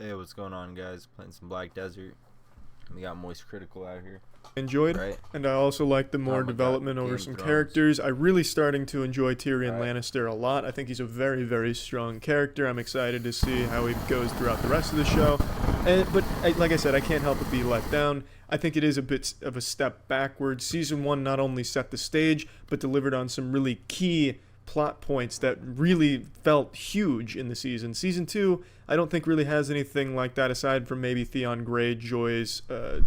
Hey, what's going on, guys? Playing some Black Desert. We got Moist Critical out here. Enjoyed, Right? and I also like the more Oh my God, development Game over of some Thrones. characters. I really starting to enjoy Tyrion Right. Lannister a lot. I think he's a very, very strong character. I'm excited to see how he goes throughout the rest of the show. Like I said, I can't help but be let down. I think it is a bit of a step backwards. Season 1 not only set the stage, but delivered on some really key plot points that really felt huge in the season. Season 2, I don't think really has anything like that aside from maybe Theon Greyjoy's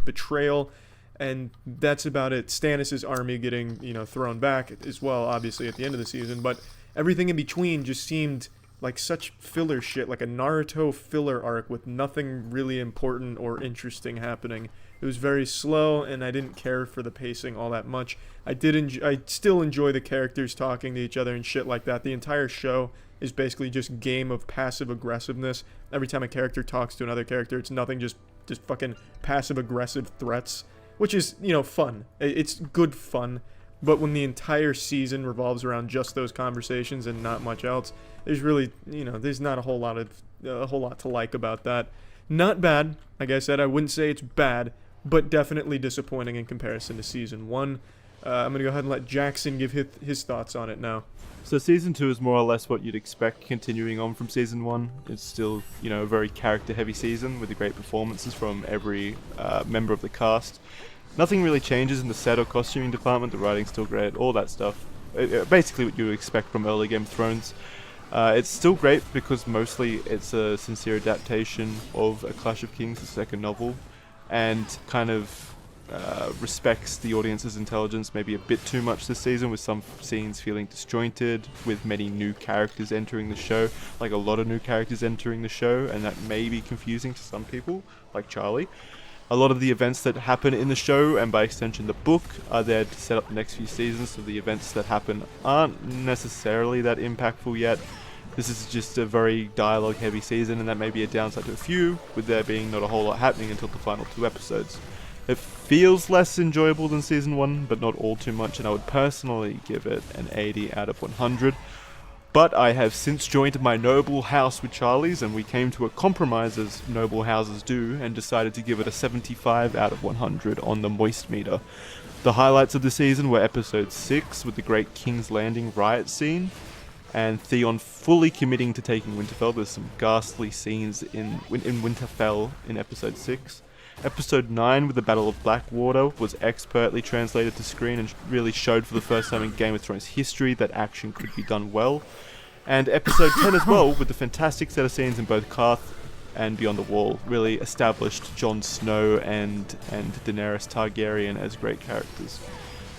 betrayal. And that's about it. Stannis' army getting, thrown back as well, obviously, at the end of the season. But everything in between just seemed like such filler shit, like a Naruto filler arc with nothing really important or interesting happening. It was very slow, and I didn't care for the pacing all that much. I still enjoy the characters talking to each other and shit like that. The entire show is basically just game of passive aggressiveness. Every time a character talks to another character, it's nothing just fucking passive aggressive threats, which is, fun. It's good fun. But when the entire season revolves around just those conversations and not much else, there's really, there's not a whole lot to like about that. Not bad. Like I said, I wouldn't say it's bad, but definitely disappointing in comparison to season 1. I'm going to go ahead and let Jackson give his thoughts on it now. So season 2 is more or less what you'd expect continuing on from season 1. It's still, a very character-heavy season with the great performances from every member of the cast. Nothing really changes in the set or costuming department. The writing's still great, all that stuff. Basically what you would expect from early Game of Thrones. It's still great because mostly it's a sincere adaptation of A Clash of Kings, the second novel, and kind of respects the audience's intelligence maybe a bit too much this season, with some scenes feeling disjointed, with many new characters entering the show, like a lot of new characters entering the show, and that may be confusing to some people, like Charlie. A lot of the events that happen in the show, and by extension the book, are there to set up the next few seasons, so the events that happen aren't necessarily that impactful yet. This is just a very dialogue-heavy season, and that may be a downside to a few, with there being not a whole lot happening until the final 2 episodes. It feels less enjoyable than season 1, but not all too much, and I would personally give it an 80 out of 100. But I have since joined my noble house with Charlie's, and we came to a compromise as noble houses do, and decided to give it a 75 out of 100 on the moist meter. The highlights of the season were episode 6 with the great King's Landing riot scene, and Theon fully committing to taking Winterfell. There's some ghastly scenes in Winterfell in episode 6. Episode 9 with the Battle of Blackwater was expertly translated to screen and really showed for the first time in Game of Thrones history that action could be done well. And episode 10 as well, with the fantastic set of scenes in both Karth and Beyond the Wall, really established Jon Snow and Daenerys Targaryen as great characters.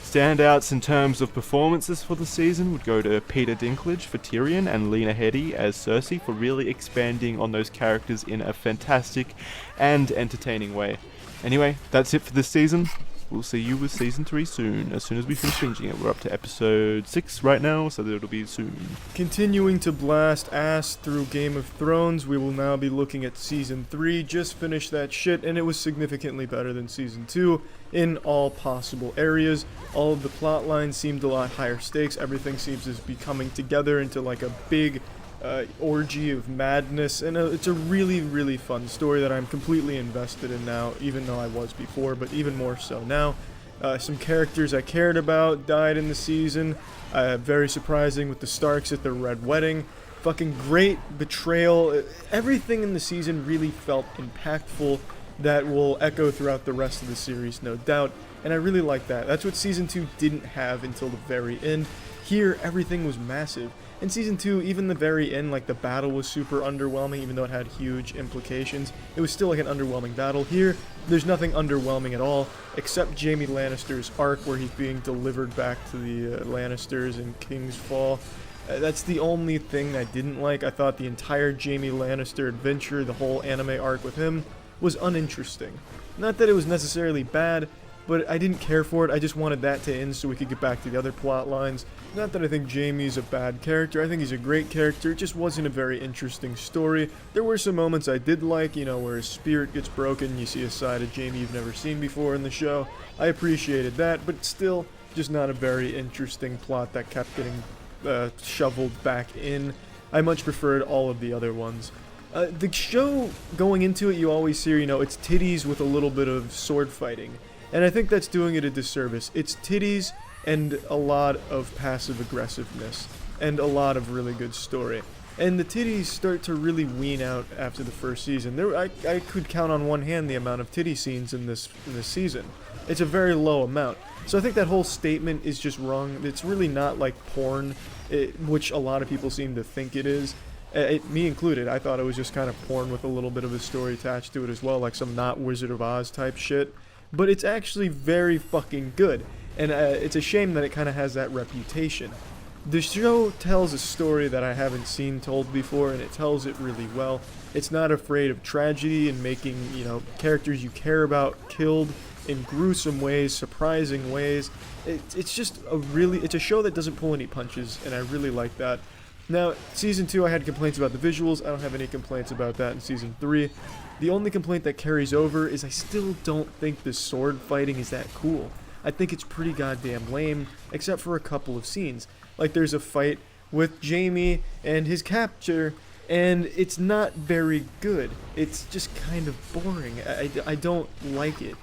Standouts in terms of performances for the season would go to Peter Dinklage for Tyrion and Lena Headey as Cersei for really expanding on those characters in a fantastic and entertaining way. Anyway, that's it for this season. We'll see you with season 3 soon, as soon as we finish binging it. We're up to episode 6 right now, so it'll be soon. Continuing to blast ass through Game of Thrones, we will now be looking at Season 3. Just finished that shit, and it was significantly better than Season 2 in all possible areas. All of the plot lines seemed a lot higher stakes. Everything seems to be coming together into like a big orgy of madness, and it's a really, really fun story that I'm completely invested in now, even though I was before, but even more so now. Some characters I cared about died in the season. Very surprising with the Starks at the Red Wedding. Fucking great betrayal. Everything in the season really felt impactful. That will echo throughout the rest of the series, no doubt, and I really like that. That's what Season 2 didn't have until the very end. Here, everything was massive. In Season 2, even the very end, like the battle was super underwhelming, even though it had huge implications. It was still like an underwhelming battle. Here, there's nothing underwhelming at all, except Jaime Lannister's arc, where he's being delivered back to the Lannisters in King's Fall. That's the only thing I didn't like. I thought the entire Jaime Lannister adventure, the whole anime arc with him, was uninteresting. Not that it was necessarily bad, but I didn't care for it. I just wanted that to end so we could get back to the other plot lines. Not that I think Jaime's a bad character. I think he's a great character. It just wasn't a very interesting story. There were some moments I did like, where his spirit gets broken. You see a side of Jaime you've never seen before in the show. I appreciated that, but still, just not a very interesting plot that kept getting shoveled back in. I much preferred all of the other ones. The show, going into it, you always hear, it's titties with a little bit of sword fighting. And I think that's doing it a disservice. It's titties and a lot of passive aggressiveness. And a lot of really good story. And the titties start to really wean out after the first season. I could count on one hand the amount of titty scenes in this season. It's a very low amount. So I think that whole statement is just wrong. It's really not like porn, which a lot of people seem to think it is. Me included. I thought it was just kind of porn with a little bit of a story attached to it as well, like some not Wizard of Oz type shit. But it's actually very fucking good. And it's a shame that it kind of has that reputation. The show tells a story that I haven't seen told before, and it tells it really well. It's not afraid of tragedy and making, characters you care about killed in gruesome ways, surprising ways. It's just it's a show that doesn't pull any punches, and I really like that. Now, Season 2, I had complaints about the visuals. I don't have any complaints about that in Season 3. The only complaint that carries over is I still don't think the sword fighting is that cool. I think it's pretty goddamn lame, except for a couple of scenes. Like, there's a fight with Jamie and his capture, and it's not very good. It's just kind of boring. I don't like it.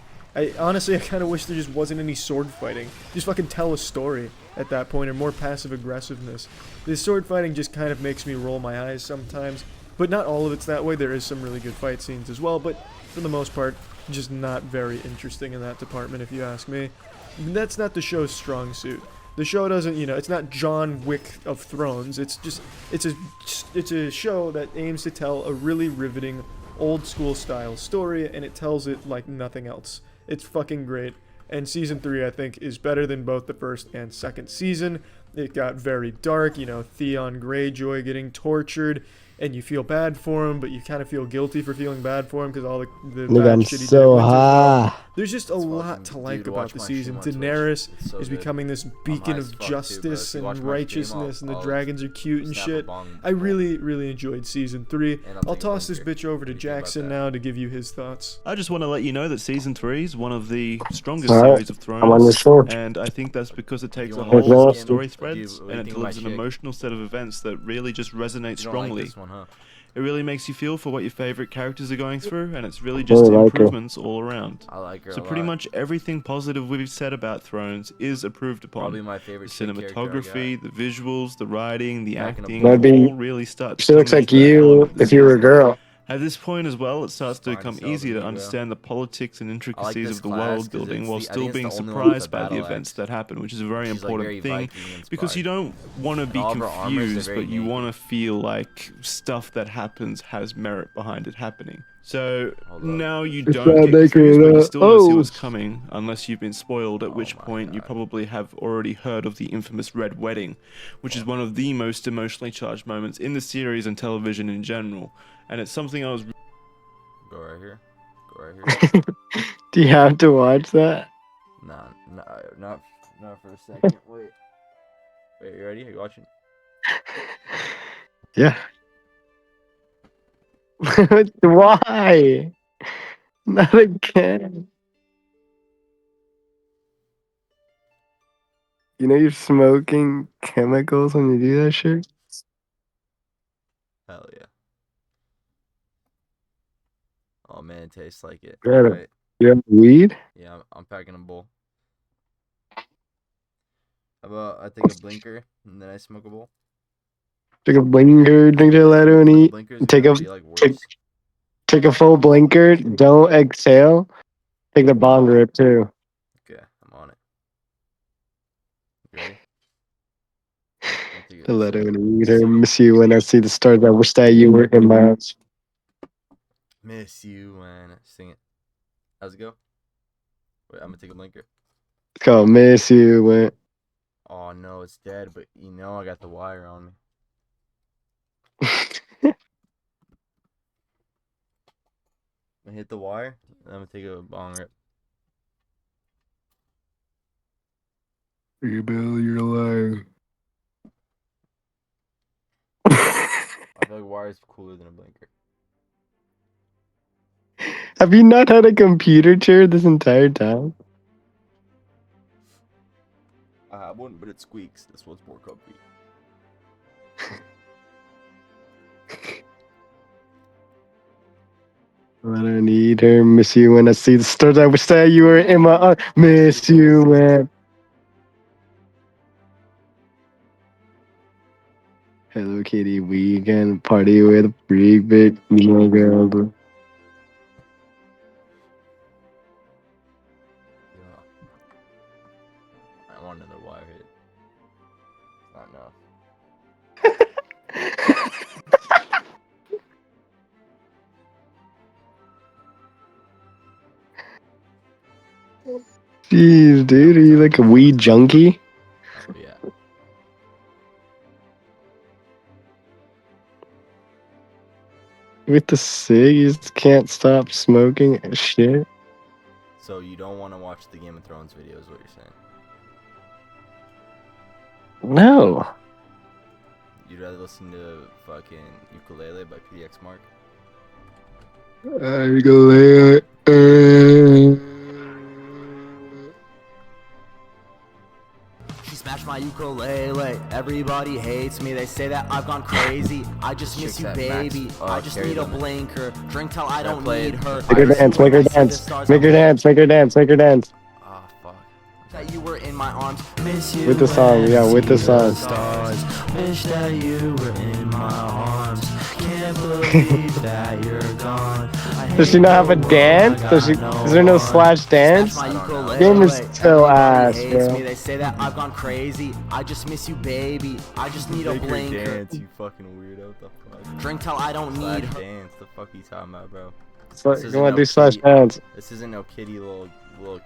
Honestly, I kind of wish there just wasn't any sword fighting. Just fucking tell a story at that point, or more passive aggressiveness. The sword fighting just kind of makes me roll my eyes sometimes, but not all of it's that way. There is some really good fight scenes as well, but for the most part, just not very interesting in that department, if you ask me. That's not the show's strong suit. The show doesn't, it's not John Wick of Thrones. It's a show that aims to tell a really riveting, old school style story, and it tells it like nothing else. It's fucking great. And Season 3, I think, is better than both the first and second season. It got very dark, Theon Greyjoy getting tortured, and you feel bad for him, but you kind of feel guilty for feeling bad for him because all the Nigga, bad I'm shit he did so at Winterfell. high. There's just a lot to like about the season. Daenerys is becoming this beacon of justice and righteousness, and the dragons are cute and shit. I really, really enjoyed Season 3. I'll toss this bitch over to Jackson now to give you his thoughts. I just want to let you know that Season 3 is one of the strongest Alright, series of I'm on Thrones, your sword. and I think that's because it takes a wanna whole watch lot of this? story What do threads, you and it think of delivers my an chick? emotional set of events that really just resonate You don't like strongly. this one, huh? It really makes you feel for what your favorite characters are going through, and it's really I just really like her. improvements all around. I like her So a pretty lot. much everything positive we've said about Thrones is approved upon. Probably my The favorite chick character I cinematography, the visuals, the writing, the Back in a acting, ball. That'd be- all really start to She come looks like into their you element this if you were a season. girl. At this point as well, it starts to Fine become as hell to easier to me, bro. understand the politics and I like intricacies this of the class world 'cause building it's while the- I still think it's being the only one with surprised a by the battle events axe. that happen, which is a very She's, like, important very thing Viking because you inspired. don't want to be all of her armors are confused, very but you naked. want to feel like stuff that happens has merit behind it happening. So Hold up. now you It's don't not get naked, confused, but you still don't see oh. what's coming unless you've been spoiled, at Oh which my point you God. probably have already heard of the infamous Red Wedding, which is one of the most emotionally charged moments in the series and television in general. And it's something I was Go right here. Go right here. Do you have to watch that? Nah, not for a second. Wait, you ready? Are you watching? Yeah. Why? Not again. You know you're smoking chemicals when you do that shit? Hell yeah. Oh man, it tastes like it. Yeah. Right? You have weed? Yeah, I'm packing a bowl. How about I take a blinker and then I smoke a bowl? Take a blinker, drink gelato, and But the eat. blinker's Take gonna a be like worse. take a full blinker. Don't exhale. Take the bong rip too. Okay, I'm on it. You ready? I'm gonna take a Gelato sip. and eat. I miss you when I see the stars. I wish that you were in my arms. Miss you when sing it. How's it go? Wait, I'm gonna take a blinker. It's called Miss You when. Oh no, it's dead, but I got the wire on me. I'm gonna hit the wire, and I'm gonna take a bong rip. You Bill, you're alive. I feel like wire is cooler than a blinker. Have you not had a computer chair this entire time? I have one, but it squeaks. This one's more comfy. When I need her, miss you when I see the stars. I wish that you were in my arms. Miss you when. Hello Kitty, we can party with a freak big emo girl. Yeah. I want another wire hit. It's not enough. Jeez, dude, are you like a weed junkie? Oh yeah. With the cig, you just can't stop smoking shit. So you don't want to watch the Game of Thrones video, is what you're saying? No. You'd rather listen to fucking Ukulele by PDX Mark? I go lay. She smashed my ukulele. Everybody hates me. They say that I've gone crazy. I just miss you, baby. I just need a blinker. Drink till I don't need her. Make her dance, make her dance. Make her dance, make her dance, make her dance. Ah, fuck. That you were in my arms. Miss you With the song, yeah, with the song. stars. Wish that you were in my arms. Can't believe that you're gone. Does she not have a dance? Is there no slash dance? Game is so ass, bro. They say that I've gone crazy. I just miss you, baby. I just need a Make her blinker. dance, you fucking weirdo. What the fuck? Drink till I don't Slash need her. dance. The fuck you talking about, bro? So, This you isn't want to no do slash kitty- dance? This isn't no kitty little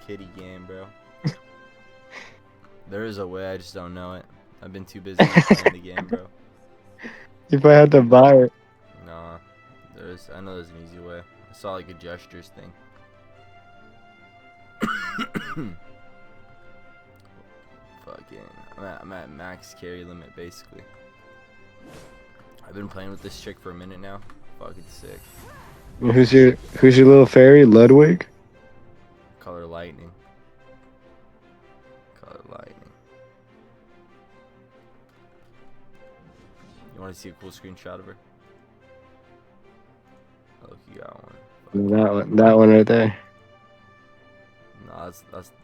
kitty game, bro. There is a way, I just don't know it. I've been too busy playing the game, bro. If I had to buy it. Nah, I know there's an easy way. I saw like a gestures thing. Fucking, I'm at max carry limit basically. I've been playing with this chick for a minute now. Fucking sick. Who's your little fairy? Ludwig? Color lightning. Color lightning. You want to see a cool screenshot of her? Oh, look, you got one. That one right there. No,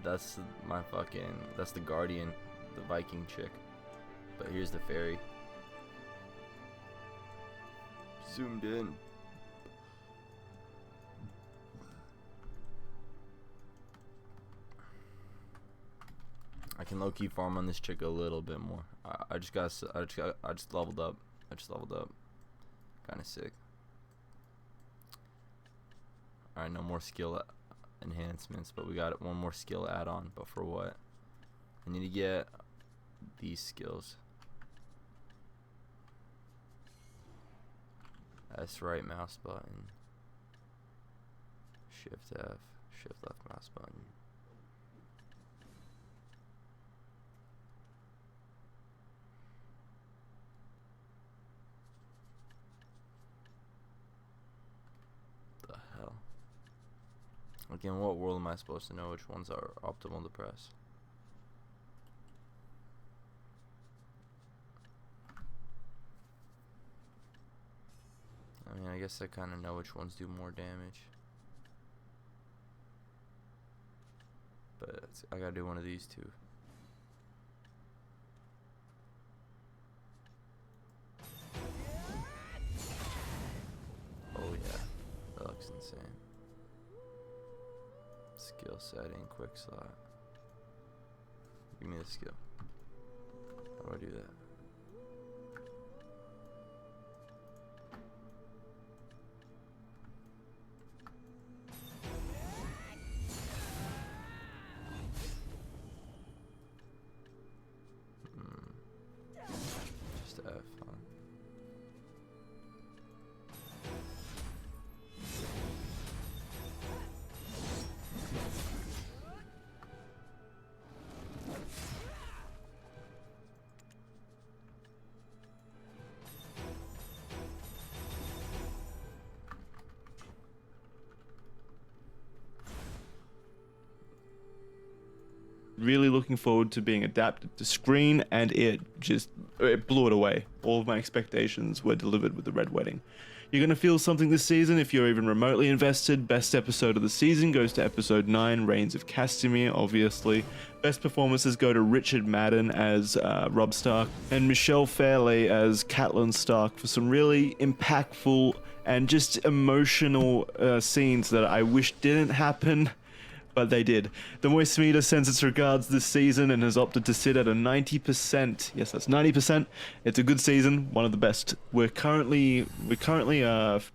that's my fucking, that's the Guardian, the Viking chick. But here's the fairy. Zoomed in. I can low-key farm on this chick a little bit more. I just leveled up. Kind of sick. Alright, no more skill enhancements, but we got one more skill add-on. But for what? I need to get these skills. S right mouse button. Shift F. Shift left mouse button. The hell? Like, in what world am I supposed to know which ones are optimal to press? I mean, I guess I kind of know which ones do more damage. But I gotta do one of these two. Oh yeah, that looks insane. Skill setting, quick slot. Give me the skill. How do I do that? Just F, huh? really looking forward to being adapted to screen, and it blew it away. All of my expectations were delivered with the Red Wedding. You're going to feel something this season if you're even remotely invested. Best episode of the season goes to episode 9, Reigns of Castamere, obviously. Best performances go to Richard Madden as Robb Stark and Michelle Fairley as Catelyn Stark for some really impactful and just emotional scenes that I wish didn't happen, but they did. The Moist Meter sends its regards this season and has opted to sit at a 90%. Yes, that's 90%. It's a good season, one of the best. We're currently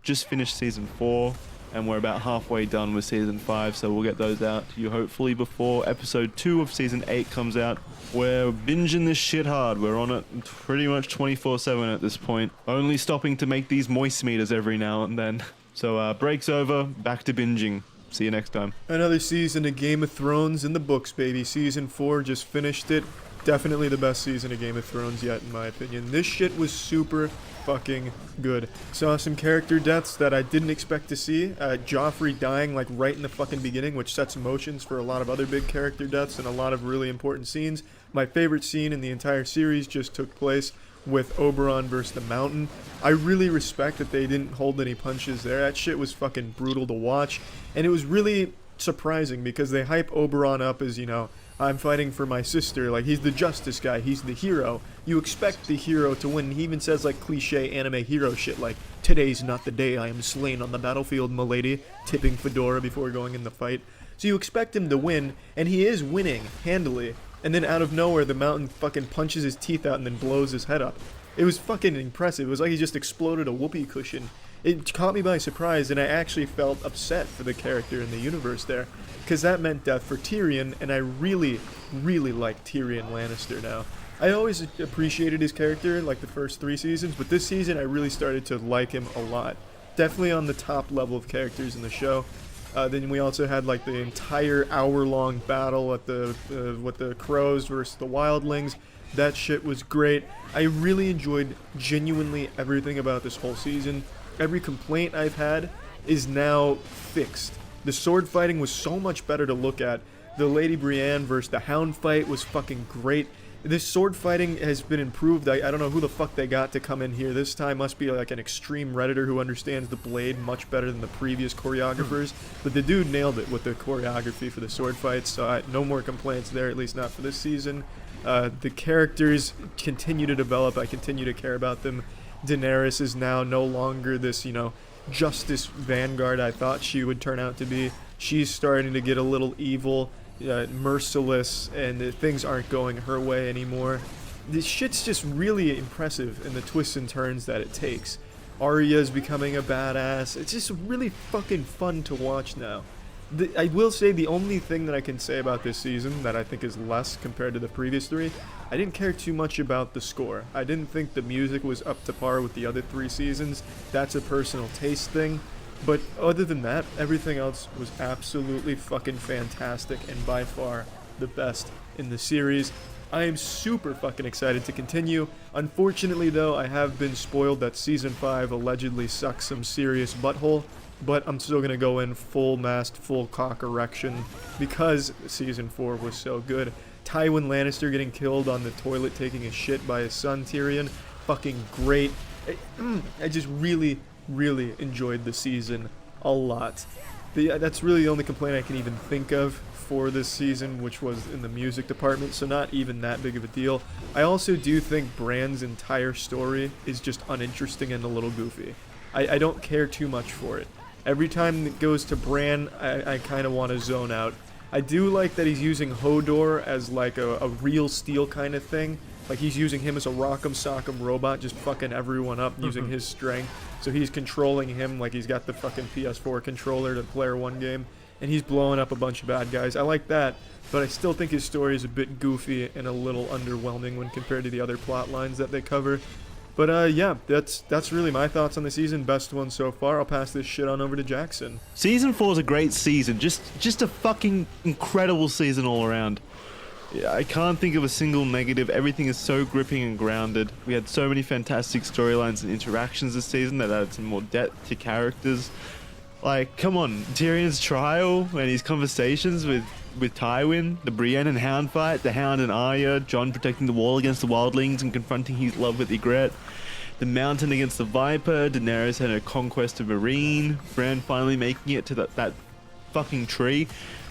just finished season 4, and we're about halfway done with season 5, so we'll get those out to you hopefully before episode 2 of season 8 comes out. We're binging this shit hard. We're on it pretty much 24/7 at this point, only stopping to make these Moist Meters every now and then. So break's over, back to binging. See you next time. Another season of Game of Thrones in the books, baby. Season 4, just finished it. Definitely the best season of Game of Thrones yet, in my opinion. This shit was super fucking good. Saw some character deaths that I didn't expect to see. Joffrey dying like right in the fucking beginning, which sets emotions for a lot of other big character deaths and a lot of really important scenes. My favorite scene in the entire series just took place with Oberyn versus the Mountain. I really respect that they didn't hold any punches there. That shit was fucking brutal to watch. And it was really surprising because they hype Oberyn up as, you know, I'm fighting for my sister. Like, he's the justice guy. He's the hero. You expect the hero to win. He even says, like, cliche anime hero shit like, today's not the day I am slain on the battlefield, milady, tipping fedora before going in the fight. So you expect him to win, and he is winning handily. And then out of nowhere, the Mountain fucking punches his teeth out and then blows his head up. It was fucking impressive. It was like he just exploded a whoopee cushion. It caught me by surprise, and I actually felt upset for the character in the universe there, because that meant death for Tyrion, and I really, really like Tyrion Lannister now. I always appreciated his character, like the first 3 seasons, but this season I really started to like him a lot. Definitely on the top level of characters in the show. Then we also had like the entire hour-long battle at with the crows versus the wildlings. That shit was great. I really enjoyed genuinely everything about this whole season. Every complaint I've had is now fixed. The sword fighting was so much better to look at. The Lady Brienne versus the Hound fight was fucking great. This sword fighting has been improved. I don't know who the fuck they got to come in here this time. Must be like an extreme redditor who understands the blade much better than the previous choreographers. But the dude nailed it with the choreography for the sword fights, so no more complaints there, at least not for this season. The characters continue to develop. I continue to care about them. Daenerys is now no longer this, you know, justice vanguard I thought she would turn out to be. She's starting to get a little evil, merciless, and things aren't going her way anymore. This shit's just really impressive in the twists and turns that it takes. Arya's becoming a badass. It's just really fucking fun to watch now. I will say the only thing that I can say about this season that I think is less compared to the previous 3, I didn't care too much about the score. I didn't think the music was up to par with the other 3 seasons. That's a personal taste thing. But other than that, everything else was absolutely fucking fantastic and by far the best in the series. I am super fucking excited to continue. Unfortunately though, I have been spoiled that Season 5 allegedly sucks some serious butthole, but I'm still gonna go in full mast, full cock erection because Season 4 was so good. Tywin Lannister getting killed on the toilet taking a shit by his son Tyrion, fucking great. I just really enjoyed the season a lot. That's really the only complaint I can even think of for this season, which was in the music department, so not even that big of a deal. I also do think Bran's entire story is just uninteresting and a little goofy. I don't care too much for it. Every time it goes to Bran, I kind of want to zone out. I do like that he's using Hodor as like a real steel kind of thing. Like he's using him as a rock'em sock'em robot, just fucking everyone up using his strength. So he's controlling him like he's got the fucking PS4 controller to Player 1 game. And he's blowing up a bunch of bad guys. I like that, but I still think his story is a bit goofy and a little underwhelming when compared to the other plot lines that they cover. But yeah, that's really my thoughts on the season. Best one so far. I'll pass this shit on over to Jackson. Season 4 is a great season. Just a fucking incredible season all around. I can't think of a single negative. Everything is so gripping and grounded. We had so many fantastic storylines and interactions this season that added some more depth to characters. Like, come on, Tyrion's trial and his conversations with with Tywin, the Brienne and Hound fight, the Hound and Arya, Jon protecting the wall against the wildlings and confronting his love with Ygritte, the Mountain against the Viper, Daenerys and her conquest of Meereen, Bran finally making it to that fucking tree,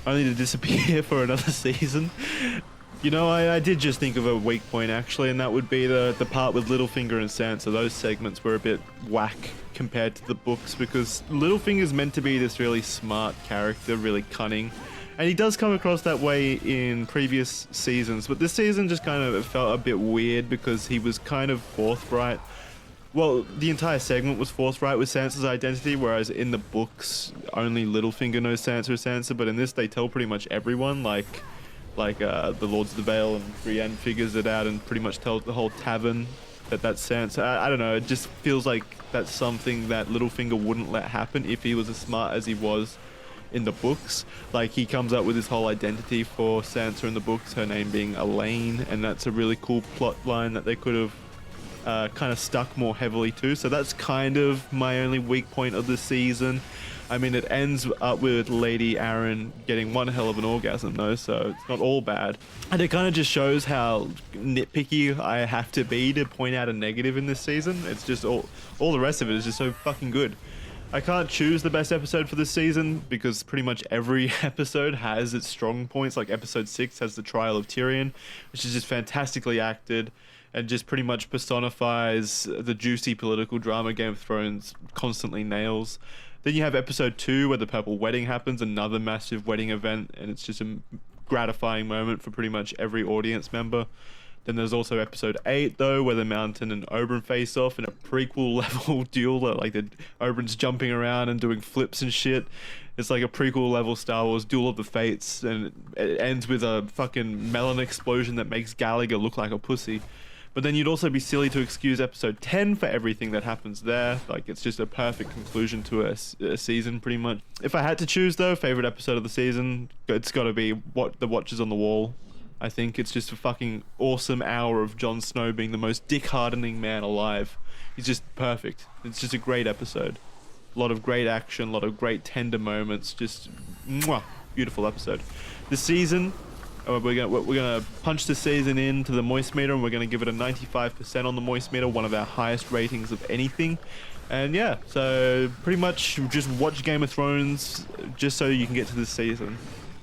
only to disappear for another season. You know, I did just think of a weak point actually, and that would be the part with Littlefinger and Sansa. Those segments were a bit whack compared to the books, because Littlefinger's meant to be this really smart character, really cunning, and he does come across that way in previous seasons, but this season just kind of felt a bit weird because he was kind of forthright. Well, the entire segment was forthright with Sansa's identity, whereas in the books only Littlefinger knows Sansa is Sansa, but in this they tell pretty much everyone, like the Lords of the Vale and Brienne figures it out and pretty much tells the whole tavern that that's Sansa. I don't know, it just feels like that's something that Littlefinger wouldn't let happen if he was as smart as he was in the books. Like, he comes up with his whole identity for Sansa in the books, her name being Elaine, and that's a really cool plot line that they could have kind of stuck more heavily to. So that's kind of my only weak point of the season. I mean, it ends up with Lady Arryn getting one hell of an orgasm though, so it's not all bad. And it kind of just shows how nitpicky I have to be to point out a negative in this season. It's just all the rest of it is just so fucking good. I can't choose the best episode for this season because pretty much every episode has its strong points. Like episode 6 has the trial of Tyrion, which is just fantastically acted and just pretty much personifies the juicy political drama Game of Thrones constantly nails. Then you have episode 2 where the Purple Wedding happens, another massive wedding event, and it's just a gratifying moment for pretty much every audience member. Then there's also episode 8 though, where the Mountain and Oberyn face off in a prequel level duel, like the Oberyn's jumping around and doing flips and shit. It's like a prequel level Star Wars Duel of the Fates, and it ends with a fucking melon explosion that makes Gallagher look like a pussy. But then you'd also be silly to excuse episode 10 for everything that happens there. Like, it's just a perfect conclusion to a season, pretty much. If I had to choose, though, favorite episode of the season, it's got to be The Watchers on the Wall. I think it's just a fucking awesome hour of Jon Snow being the most dick-hardening man alive. He's just perfect. It's just a great episode. A lot of great action, a lot of great tender moments. Just, mwah, beautiful episode. The season... We're gonna punch the season into the moist meter, and we're gonna give it a 95% on the moist meter, one of our highest ratings of anything. And yeah, so pretty much just watch Game of Thrones just so you can get to this season.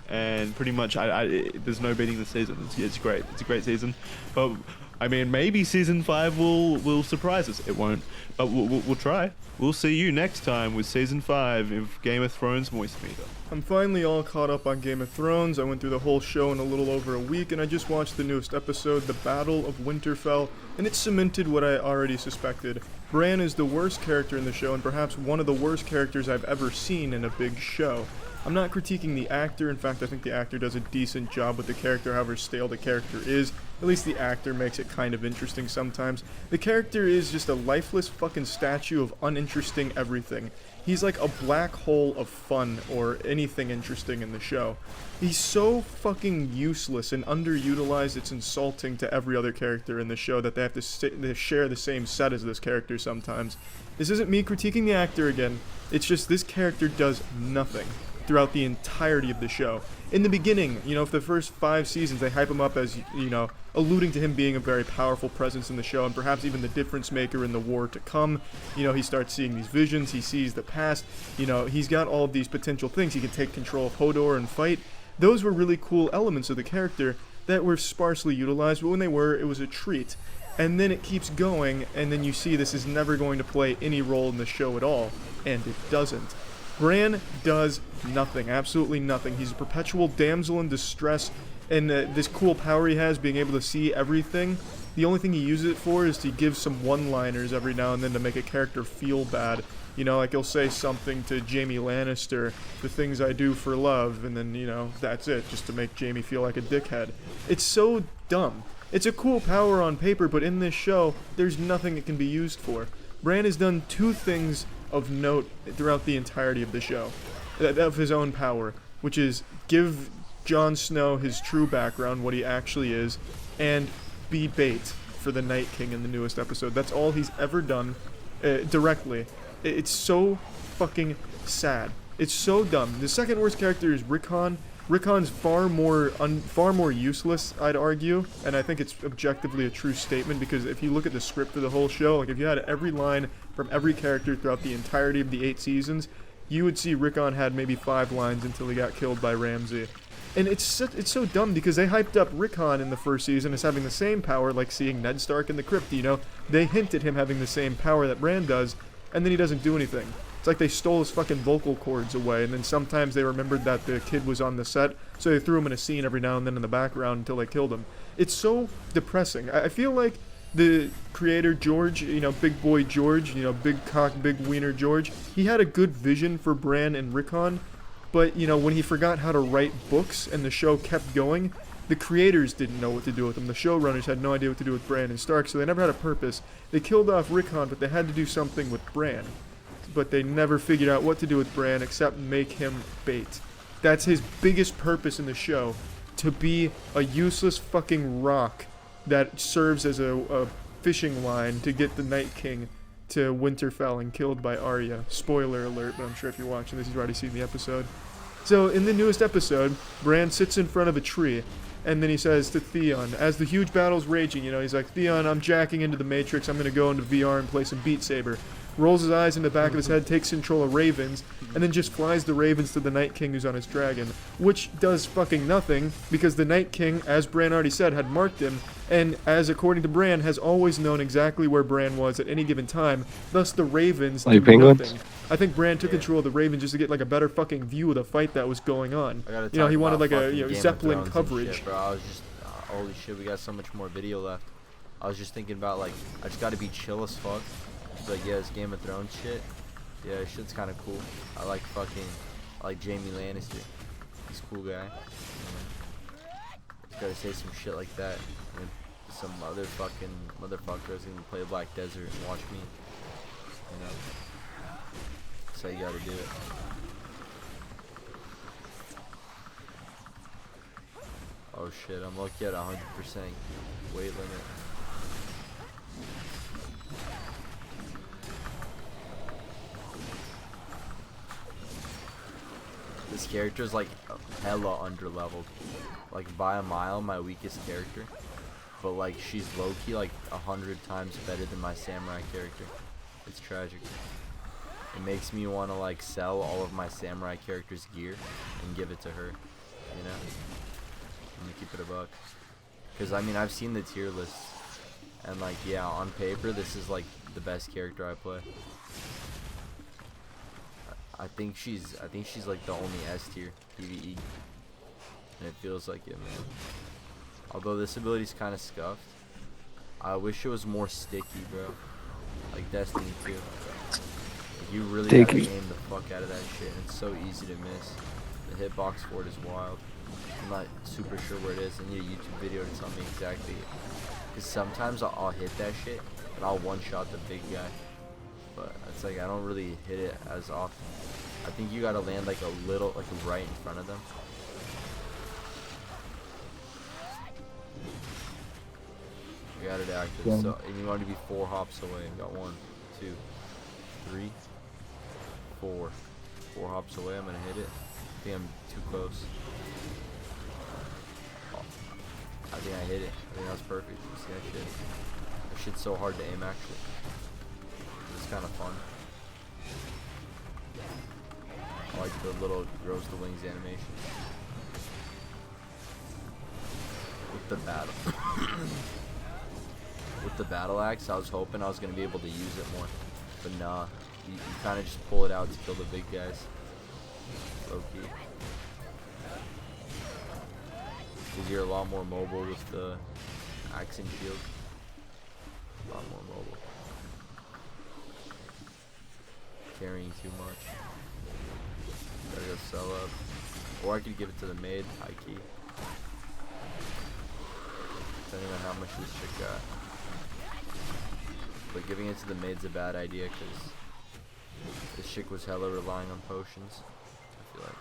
And pretty much, there's no beating the season. It's great. It's a great season. But I mean, maybe season 5 will surprise us. It won't, but we'll try. We'll see you next time with season 5 of Game of Thrones Moist Meter. I'm finally all caught up on Game of Thrones. I went through the whole show in a little over a week, and I just watched the newest episode, The Battle of Winterfell, and it cemented what I already suspected. Bran is the worst character in the show, and perhaps one of the worst characters I've ever seen in a big show. I'm not critiquing the actor. In fact, I think the actor does a decent job with the character, however stale the character is. At least the actor makes it kind of interesting sometimes. The character is just a lifeless fucking statue of uninteresting everything. He's like a black hole of fun or anything interesting in the show. He's so fucking useless and underutilized, it's insulting to every other character in the show that they have to share the same set as this character sometimes. This isn't me critiquing the actor again. It's just this character does nothing throughout the entirety of the show. In the beginning, you know, for the first 5 seasons, they hype him up as, you know, alluding to him being a very powerful presence in the show and perhaps even the difference maker in the war to come. You know, he starts seeing these visions, he sees the past, you know, he's got all of these potential things. He can take control of Hodor and fight. Those were really cool elements of the character that were sparsely utilized, but when they were, it was a treat. And then it keeps going, and then you see this is never going to play any role in the show at all, and it doesn't. Bran does nothing, absolutely nothing. He's a perpetual damsel in distress, and this cool power he has, being able to see everything, the only thing he uses it for is to give some one-liners every now and then to make a character feel bad. You know, like he'll say something to Jaime Lannister, the things I do for love, and then, you know, that's it, just to make Jaime feel like a dickhead. It's so dumb. It's a cool power on paper, but in this show, there's nothing it can be used for. Bran has done 2 things of note throughout the entirety of the show, of his own power, which is give Jon Snow his true background, what he actually is, and be bait for the Night King in the newest episode. That's all he's ever done directly. It's so fucking sad. It's so dumb. The second worst character is Rickon. Rickon's far more useless, I'd argue, and I think it's objectively a true statement because if you look at the script of the whole show, like if you had every line from every character throughout the entirety of the 8 seasons, you would see Rickon had maybe 5 lines until he got killed by Ramsey. And it's so dumb because they hyped up Rickon in the first season as having the same power, like seeing Ned Stark in the crypt, you know? They hint at him having the same power that Bran does, and then he doesn't do anything. It's like they stole his fucking vocal cords away, and then sometimes they remembered that the kid was on the set, so they threw him in a scene every now and then in the background until they killed him. It's so depressing. I feel like the creator, George, you know, big boy George, you know, big cock, big wiener George, he had a good vision for Bran and Rickon, but, you know, when he forgot how to write books and the show kept going, the creators didn't know what to do with them. The showrunners had no idea what to do with Bran and Stark, so they never had a purpose. They killed off Rickon, but they had to do something with Bran. But they never figured out what to do with Bran except make him bait. That's his biggest purpose in the show, to be a useless fucking rock that serves as a fishing line to get the Night King to Winterfell and killed by Arya. Spoiler alert, but I'm sure if you're watching this, you've already seen the episode. So, in the newest episode, Bran sits in front of a tree, and then he says to Theon, as the huge battle's raging, you know, he's like, Theon, I'm jacking into the Matrix, I'm gonna go into VR and play some Beat Saber. Rolls his eyes in the back of his head, takes control of ravens, and then just flies the ravens to the Night King who's on his dragon, which does fucking nothing, because the Night King, as Bran already said, had marked him, and as according to Bran, has always known exactly where Bran was at any given time, thus the ravens Like do penguins? nothing. I think Bran took control of the ravens just to get like a better fucking view of the fight that was going on. You know, he wanted like a Zeppelin coverage. Shit, bro. I was just, holy shit, we got so much more video left. I was just thinking about like, I just gotta be chill as fuck. Like, yeah, this Game of Thrones shit. Yeah, this shit's kind of cool. I like Jamie Lannister. He's a cool guy. Just gotta say some shit like that. And some other fucking motherfuckers gonna play Black Desert and watch me. You know? That's how you gotta do it. Oh shit, I'm lucky at 100% weight limit. This character is like hella underleveled, like by a mile my weakest character, but like she's low-key like 100 times better than my samurai character. It's tragic. It makes me want to like sell all of my samurai character's gear and give it to her, you know? I'm gonna keep it a buck. Cause I mean I've seen the tier lists, and like yeah, on paper this is like the best character I play. I think she's like the only S tier PvE, and it feels like it, man. Although this ability's kind of scuffed, I wish it was more sticky, bro. Like Destiny 2. Like, you really gotta aim the fuck out of that shit, and it's so easy to miss. The hitbox for it is wild. I'm not super sure where it is. I need a YouTube video to tell me exactly. Cause sometimes I'll hit that shit and I'll one-shot the big guy. But it's like I don't really hit it as often. I think you gotta land like a little, like right in front of them. You got it active. Yeah. So, and you want to be 4 hops away. Got 1, 2, 3, 4. 4 hops away. I'm gonna hit it. I think I'm too close. Oh, I think I hit it. I think that was perfect. You see that shit? That shit's so hard to aim actually. It's kind of fun. I like the little roast the wings animation. With the battle. With the battle axe, I was hoping I was going to be able to use it more. But nah, you kind of just pull it out to kill the big guys. Low key. Because you're a lot more mobile with the axe and shield. A lot more mobile. Carrying too much. Gotta go sell up. Or I could give it to the maid, high key. Depending on how much this chick got. But giving it to the maid's a bad idea because this chick was hella relying on potions, I feel like.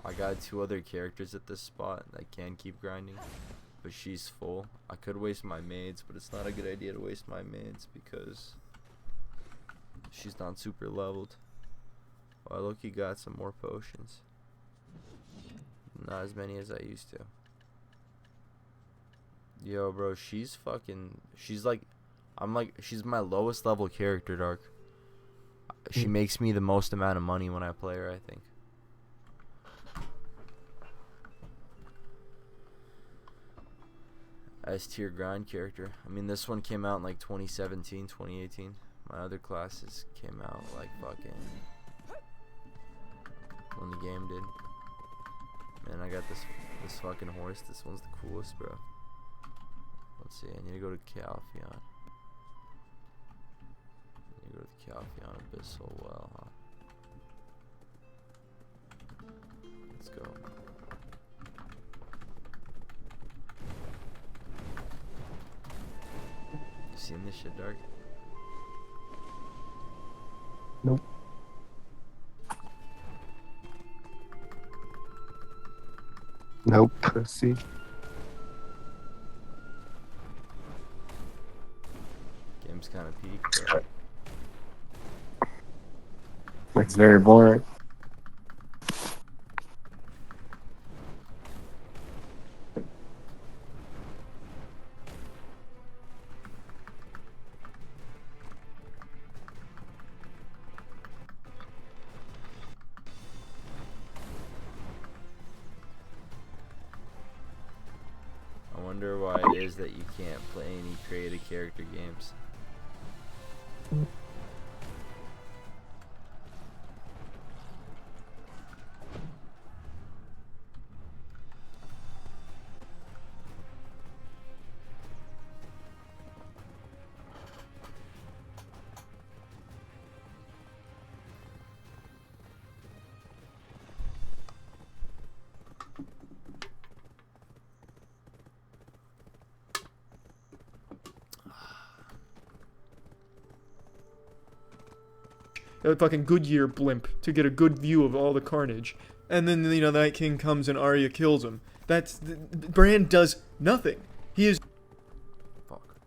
I got 2 other characters at this spot that can keep grinding, but she's full. I could waste my maids, but it's not a good idea to waste my maids because she's not super leveled. Well, I look-y got some more potions. Not as many as I used to. Yo, bro, she's like, she's my lowest level character, Dark. She makes me the most amount of money when I play her, I think. S tier grind character. I mean, this one came out in like 2017, 2018. My other classes came out like fucking when the game did. Man, I got this fucking horse. This one's the coolest, bro. Let's see. I need to go to Calpheon. I need to go to the Calpheon Abyssal Well, huh? Let's go. You seen this shit, Dark? Nope. Nope. Let's see. Game's kind of peaked, bro. It's very boring. I wonder why it is that you can't play any creative character games. A fucking Goodyear blimp to get a good view of all the carnage. And then, you know, the Night King comes and Arya kills him. Bran does nothing. He is... Fuck.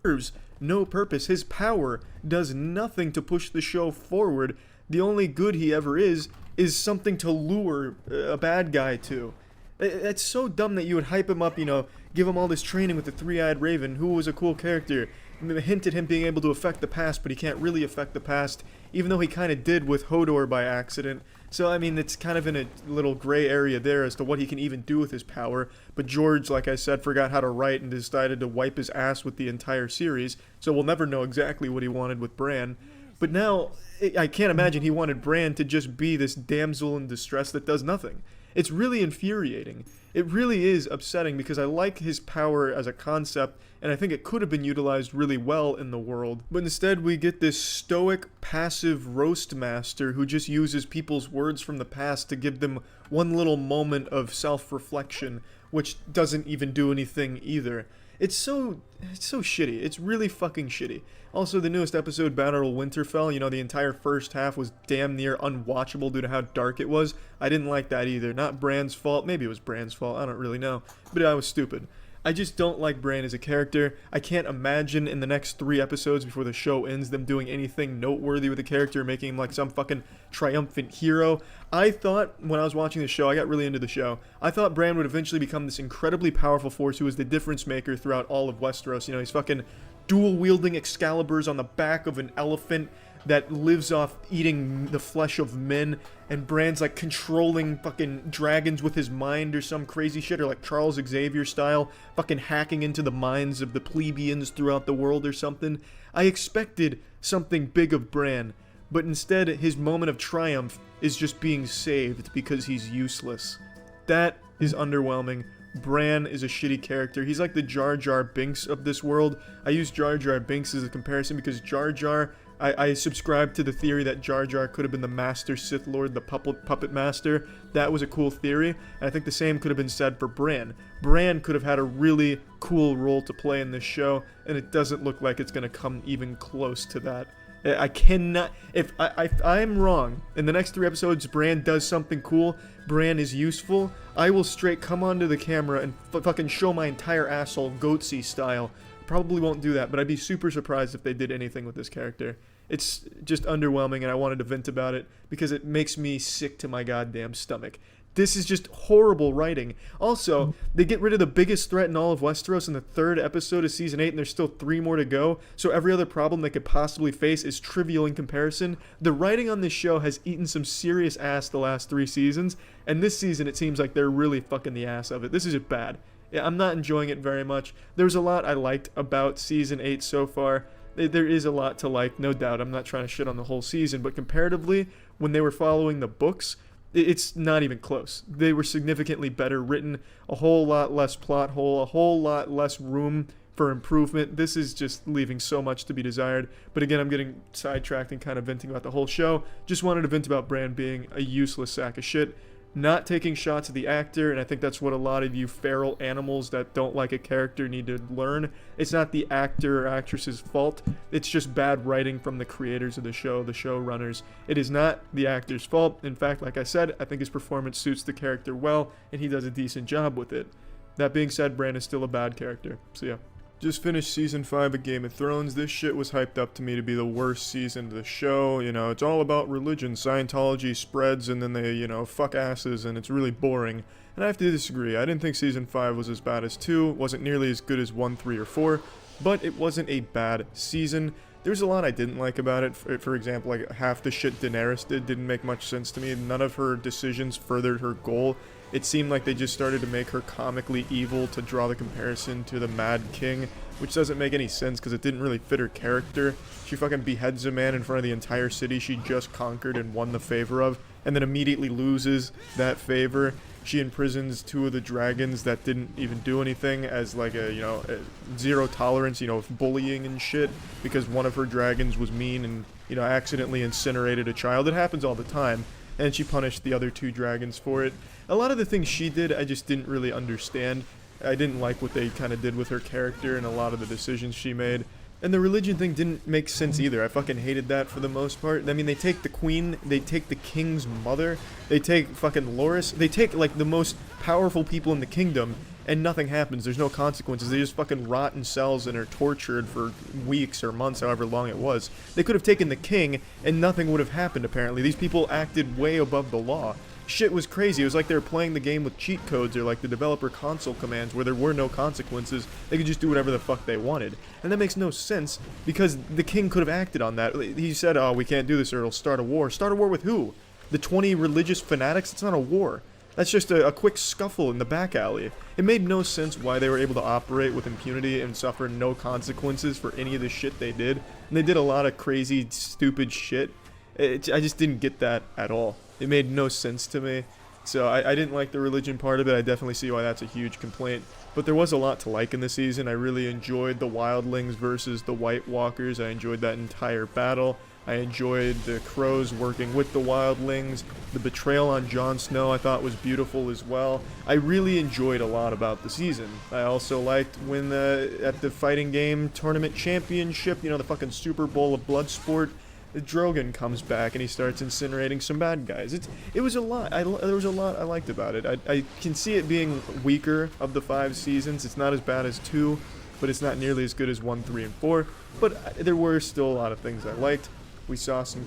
Serves no purpose. His power does nothing to push the show forward. The only good he ever is something to lure a bad guy to. It's so dumb that you would hype him up, you know, give him all this training with the Three-Eyed Raven, who was a cool character. Hint at him being able to affect the past, but he can't really affect the past, even though he kind of did with Hodor by accident. So, I mean, it's kind of in a little gray area there as to what he can even do with his power. But George, like I said, forgot how to write and decided to wipe his ass with the entire series, so we'll never know exactly what he wanted with Bran. But now, I can't imagine he wanted Bran to just be this damsel in distress that does nothing. It's really infuriating. It really is upsetting because I like his power as a concept, and I think it could have been utilized really well in the world. But instead we get this stoic, passive roast master who just uses people's words from the past to give them one little moment of self-reflection, which doesn't even do anything either. It's so shitty. It's really fucking shitty. Also, the newest episode, Battle Winterfell, you know, the entire first half was damn near unwatchable due to how dark it was. I didn't like that either. Not Bran's fault. Maybe it was Bran's fault. I don't really know. But I was stupid. I just don't like Bran as a character. I can't imagine in the next 3 episodes before the show ends them doing anything noteworthy with the character, making him like some fucking triumphant hero. I thought, when I was watching the show, I got really into the show, I thought Bran would eventually become this incredibly powerful force who was the difference maker throughout all of Westeros. You know, he's fucking dual-wielding Excaliburs on the back of an elephant that lives off eating the flesh of men, and Bran's like controlling fucking dragons with his mind or some crazy shit, or like Charles Xavier style, fucking hacking into the minds of the plebeians throughout the world or something. I expected something big of Bran, but instead his moment of triumph is just being saved because he's useless. That is underwhelming. Bran is a shitty character. He's like the Jar Jar Binks of this world. I use Jar Jar Binks as a comparison because Jar Jar, I subscribe to the theory that Jar Jar could have been the Master Sith Lord, the puppet master. That was a cool theory, and I think the same could have been said for Bran. Bran could have had a really cool role to play in this show, and it doesn't look like it's going to come even close to that. I cannot. If I'm wrong, in the next 3 episodes, Bran does something cool, Bran is useful, I will straight come onto the camera and fucking show my entire asshole Goatsy style. Probably won't do that, but I'd be super surprised if they did anything with this character. It's just underwhelming, and I wanted to vent about it because it makes me sick to my goddamn stomach. This is just horrible writing. Also, they get rid of the biggest threat in all of Westeros in the 3rd episode of Season 8, and there's still 3 more to go, so every other problem they could possibly face is trivial in comparison. The writing on this show has eaten some serious ass the last 3 seasons, and this season it seems like they're really fucking the ass of it. This is just bad. Yeah, I'm not enjoying it very much. There's a lot I liked about Season 8 so far. There is a lot to like, no doubt. I'm not trying to shit on the whole season, but comparatively, when they were following the books, it's not even close. They were significantly better written, a whole lot less plot hole, a whole lot less room for improvement. This is just leaving so much to be desired. But again, I'm getting sidetracked and kind of venting about the whole show. Just wanted to vent about Bran being a useless sack of shit. Not taking shots at the actor, and I think that's what a lot of you feral animals that don't like a character need to learn. It's not the actor or actress's fault. It's just bad writing from the creators of the show, the showrunners. It is not the actor's fault. In fact, like I said, I think his performance suits the character well, and he does a decent job with it. That being said, Bran is still a bad character. So yeah. Just finished Season 5 of Game of Thrones. This shit was hyped up to me to be the worst season of the show. You know, it's all about religion. Scientology spreads and then they, fuck asses and it's really boring. And I have to disagree. I didn't think Season 5 was as bad as 2. It wasn't nearly as good as 1, 3, or 4. But it wasn't a bad season. There's a lot I didn't like about it. For example, like half the shit Daenerys didn't make much sense to me. None of her decisions furthered her goal. It seemed like they just started to make her comically evil to draw the comparison to the Mad King, which doesn't make any sense because it didn't really fit her character. She fucking beheads a man in front of the entire city she just conquered and won the favor of, and then immediately loses that favor. She imprisons 2 of the dragons that didn't even do anything as like a zero tolerance, bullying and shit, because one of her dragons was mean and, accidentally incinerated a child. It happens all the time. And she punished the other 2 dragons for it. A lot of the things she did, I just didn't really understand. I didn't like what they kind of did with her character and a lot of the decisions she made. And the religion thing didn't make sense either. I fucking hated that for the most part. I mean, they take the queen, they take the king's mother, they take fucking Loras, they take, like, the most powerful people in the kingdom, and nothing happens. There's no consequences. They just fucking rot in cells and are tortured for weeks or months, however long it was. They could have taken the king, and nothing would have happened, apparently. These people acted way above the law. Shit was crazy. It was like they were playing the game with cheat codes or like the developer console commands where there were no consequences. They could just do whatever the fuck they wanted. And that makes no sense because the king could have acted on that. He said, oh, we can't do this or it'll start a war. Start a war with who? The 20 religious fanatics? It's not a war. That's just a quick scuffle in the back alley. It made no sense why they were able to operate with impunity and suffer no consequences for any of the shit they did. And they did a lot of crazy, stupid shit. I just didn't get that at all. It made no sense to me. So I didn't like the religion part of it. I definitely see why that's a huge complaint. But there was a lot to like in the season. I really enjoyed the wildlings versus the White Walkers. I enjoyed that entire battle. I enjoyed the crows working with the wildlings. The betrayal on Jon Snow I thought was beautiful as well. I really enjoyed a lot about the season. I also liked when at the fighting game tournament championship, the fucking Super Bowl of Bloodsport, Drogon comes back and he starts incinerating some bad guys. It was a lot. There was a lot I liked about it. I can see it being weaker of the 5 seasons. It's not as bad as 2, but it's not nearly as good as 1, 3, and 4. But there were still a lot of things I liked. We saw some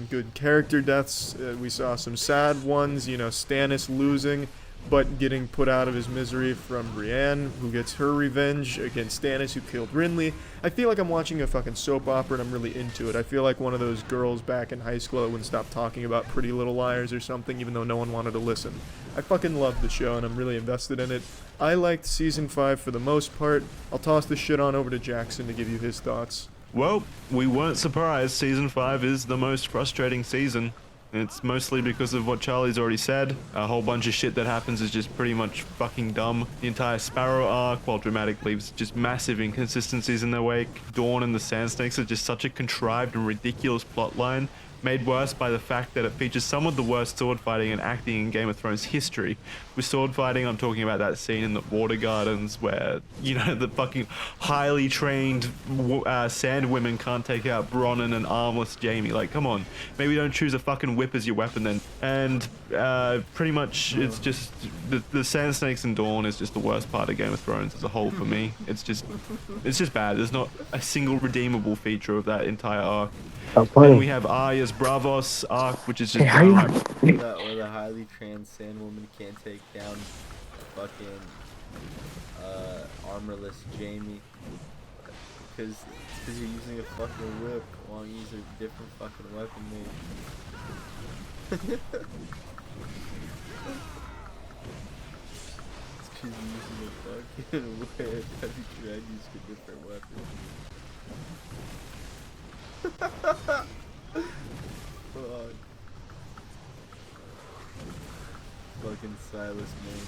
good character deaths. We saw some sad ones. Stannis losing, but getting put out of his misery from Brienne, who gets her revenge against Stannis, who killed Renly. I feel like I'm watching a fucking soap opera and I'm really into it. I feel like one of those girls back in high school that wouldn't stop talking about Pretty Little Liars or something, even though no one wanted to listen. I fucking love the show and I'm really invested in it. I liked Season 5 for the most part. I'll toss this shit on over to Jackson to give you his thoughts. Well, we weren't surprised. Season 5 is the most frustrating season. It's mostly because of what Charlie's already said. A whole bunch of shit that happens is just pretty much fucking dumb. The entire Sparrow arc, while dramatic, leaves just massive inconsistencies in their wake. Dawn and the Sand Snakes are just such a contrived and ridiculous plotline made worse by the fact that it features some of the worst sword fighting and acting in Game of Thrones history. With sword fighting, I'm talking about that scene in the Water Gardens where, you know, the fucking highly trained sand women can't take out Bronn and armless Jaime. Like, come on, maybe don't choose a fucking whip as your weapon then. And pretty much it's just the Sand Snakes and Dawn is just the worst part of Game of Thrones as a whole for me. It's just bad. There's not a single redeemable feature of that entire arc. Then we have Arya's Bravos arc, which is just downright. Or the highly trans sand woman can't take down fucking armorless Jaime because you're using a fucking whip. Why don't you use a different fucking weapon, mate? It's because you're using a fucking whip. Have you tried using a different weapon? Fuck. Fucking Silas Main.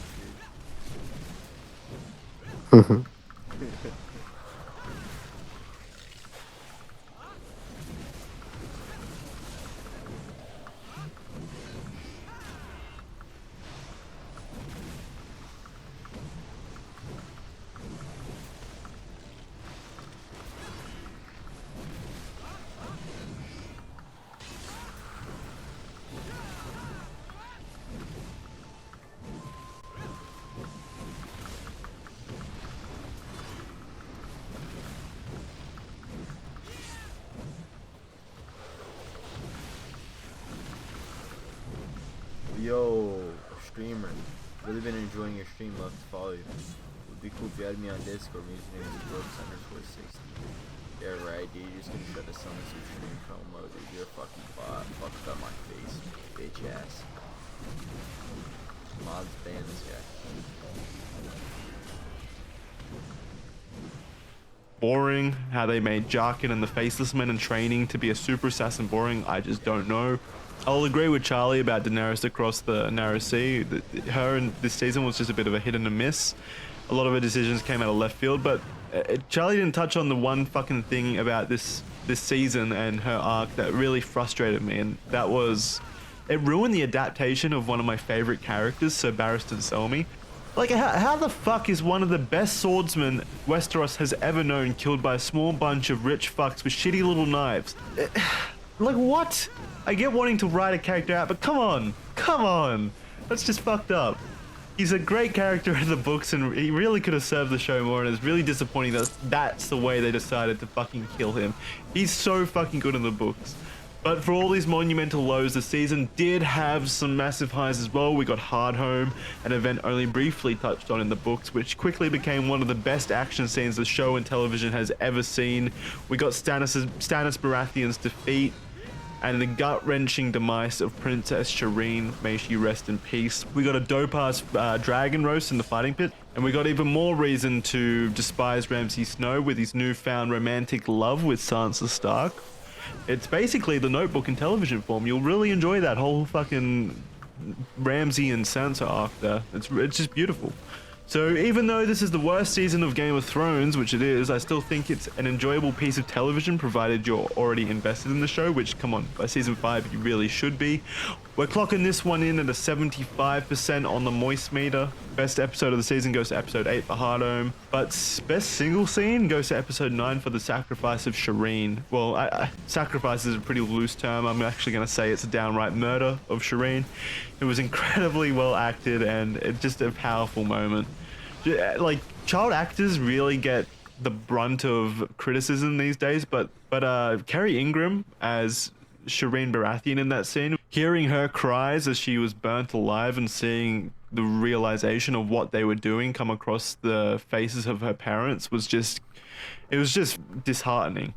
Yo, streamer. Really been enjoying your stream. Love to follow you. Would be cool if you had me on Discord. My username is Brooks_60. Yeah, right, dude. You're just gonna try to summon some stream promo, dude. You're a fucking bot. Fucked up my face, bitch ass. Mods ban this guy. Boring. How they made Jarkin and the Faceless Men in training to be a super assassin boring, I just don't know. I'll agree with Charlie about Daenerys across the Narrow Sea. Her in this season was just a bit of a hit and a miss. A lot of her decisions came out of left field, but Charlie didn't touch on the one fucking thing about this season and her arc that really frustrated me, and that was it ruined the adaptation of one of my favorite characters, Sir Barristan Selmy. Like, how the fuck is one of the best swordsmen Westeros has ever known killed by a small bunch of rich fucks with shitty little knives? Like, what? I get wanting to write a character out, but come on, that's just fucked up. He's a great character in the books, and he really could have served the show more, and it's really disappointing that that's the way they decided to fucking kill him. He's so fucking good in the books. But for all these monumental lows, the season did have some massive highs as well. We got Hardhome, an event only briefly touched on in the books, which quickly became one of the best action scenes the show and television has ever seen. We got Stannis Baratheon's defeat, and the gut-wrenching demise of Princess Shireen, may she rest in peace. We got a dope-ass dragon roast in the fighting pit, and we got even more reason to despise Ramsay Snow with his newfound romantic love with Sansa Stark. It's basically the Notebook in television form. You'll really enjoy that whole fucking Ramsay and Sansa arc there. It's just beautiful. So even though this is the worst season of Game of Thrones, which it is, I still think it's an enjoyable piece of television provided you're already invested in the show, which, come on, by season 5 you really should be. We're clocking this one in at a 75% on the moist meter. Best episode of the season goes to episode 8 for Hardhome, but best single scene goes to episode 9 for the sacrifice of Shireen. Well, sacrifice is a pretty loose term. I'm actually going to say it's a downright murder of Shireen. It was incredibly well acted, and it's just a powerful moment. Like, child actors really get the brunt of criticism these days, but Kerry Ingram as Shireen Baratheon in that scene, hearing her cries as she was burnt alive and seeing the realization of what they were doing come across the faces of her parents was just, it was just disheartening.